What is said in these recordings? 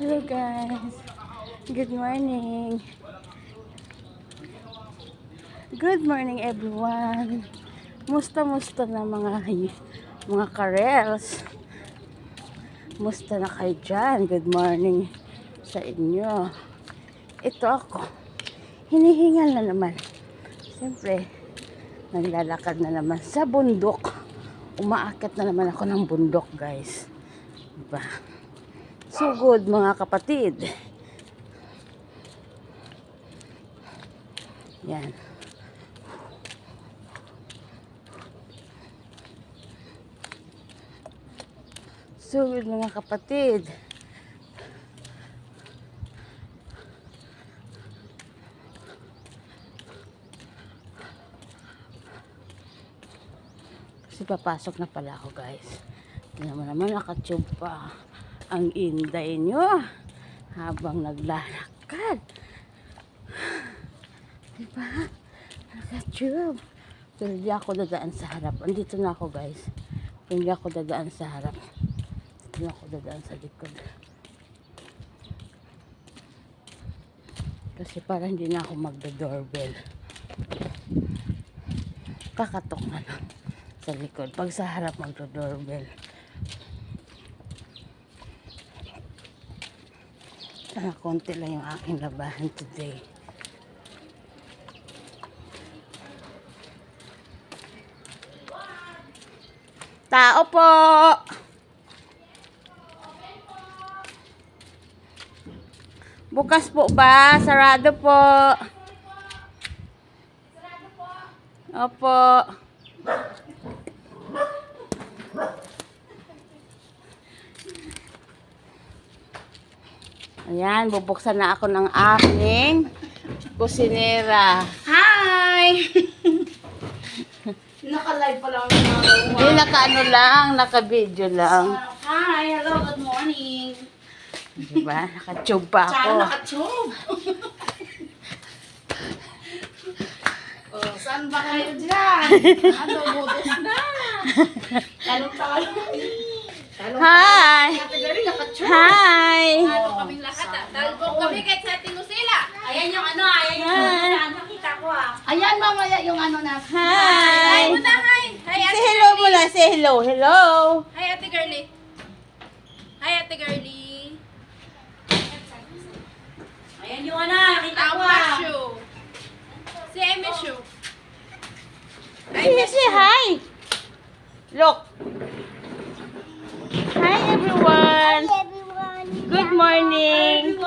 Hello guys. Good morning. Good morning everyone. Musta na mga karels. Musta na kayo dyan? Good morning sa inyo. Ito ako. Hinihingal na naman. Siyempre, naglalakad na naman sa bundok. Umaakit na naman ako ng bundok guys. Diba? So good mga kapatid. Yan. So good mga kapatid. Kasi papasok na pala ako guys. Tingnan mo naman nakatube pa. Ang inday nyo habang naglalakad. Diba? Nakatube. Pero hindi ako dadaan sa harap. Andito na ako guys. Hindi ako dadaan sa harap. Hindi ako dadaan sa likod. Kasi para hindi na ako magda-doorbell. Kakatok na lang sa likod. Pag sa harap magda-doorbell. Konti lang yung aking labahan today. Tao po! Bukas po ba? Sarado po. Sarado po. Opo. Ayan, bubuksan na ako ng aking kusinera. Hi! Naka-live pa lang yung Hindi, naka-ano lang, naka-video lang. Hi! Hello, good morning! Diba? Naka-tube pa ako. Saan naka-tube? Oh, saan ba kayo dyan? Ano, butos na! Talong-talong. Hi! Kategory, naka-tube. Hi! Ano kaming lahat ah. Talbog kami kahit sa Tinusila. Ayan yung ano, ayan yung ano. Nakita ko ah. Ayan mamaya yung ano na. Hi! Hi muna, hi! Hi, Say Ate hello Girlie. muna, say hello. Hello! Hi, Ate Girlie. Hi, Ate Girlie. Ayan yung ano, nakita ko ah. Si I miss you. Say hi! Look! Hi everyone! Good morning!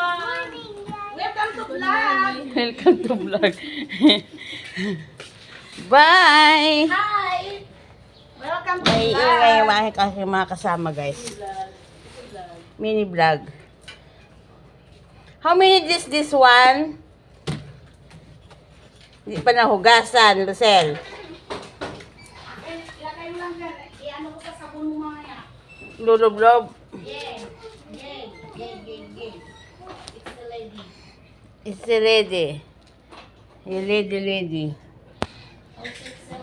Welcome to vlog. Welcome to vlog. Bye! Hi. Welcome to Ay, vlog. ingay yung aking mga kasama guys. Mini vlog. How many days this one? Hindi pa nahugasan, Lucel. Ilagay mo lang dyan. I-ano ko sa sabon mo mamaya. Lulublob. Yeah. Yeah. Yeah. It's the lady. It's the lady. Yung lady.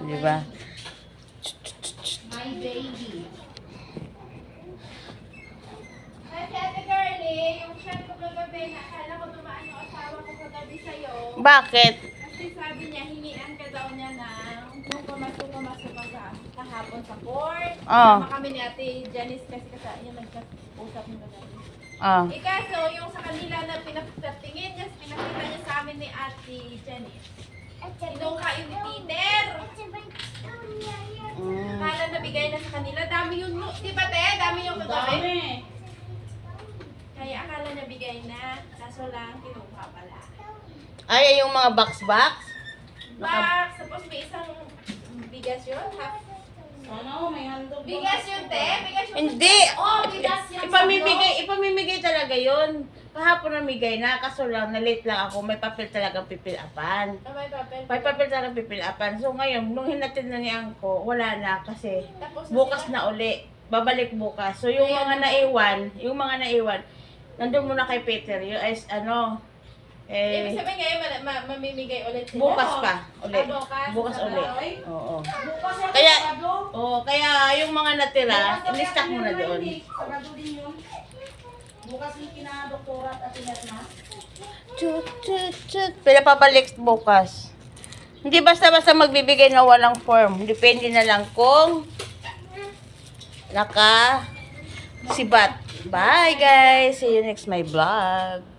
Diba? My baby. Kasi Ate Girlie, yung chat ko kagabi, nakala ko dumaan yung asawa ko kagabi sa'yo. Bakit? Kasi sabi niya, hingian ka daw niya ng kung pumasok ka kahapon sa court. Oh. Sama kami ni Ate Janice kasi yung nagkasusap ng kagabi. Oh. Kaso, yung sa kanila na pinapatingin niya, pinakita niya sa amin ni Ate Janice. Inuka yung ni Peter. Akala nabigay na sa kanila. Dami yun, di ba te? Dami yung kagabi. Kaya akala nabigay na. Kaso lang, kinuha pala. Ay, yung mga box? Box, tapos may isang bigas yun. Half. Ano, may handog. Bigas yun te? Bigas yun. Hindi! Oh, bigas yan. Ipamimigay talaga yun. Kahapon namigay na, kaso lang, na-late lang ako. May papel talagang pipilapan. May papel. May papel talagang pipilapan. So ngayon, nung hinatid na ni Angko, wala na kasi Tapos bukas sila? na uli. Babalik bukas. So yung mga naiwan, nandun muna kay Peter. Yung Ibig sabihin ngayon, mamimigay ulit sila. bukas pa ulit. Bukas ulit. Oo. Bukas yan, Kaya, Sabado. kaya yung mga natira, in-stock mo na doon. Sabado din yun. Bukas yung kina-doktora at atinet na. Chut, chut, chut. Pinapabalik bukas. Hindi basta-basta magbibigay na walang form. Depende na lang kung sibat. Bye guys. See you next my vlog.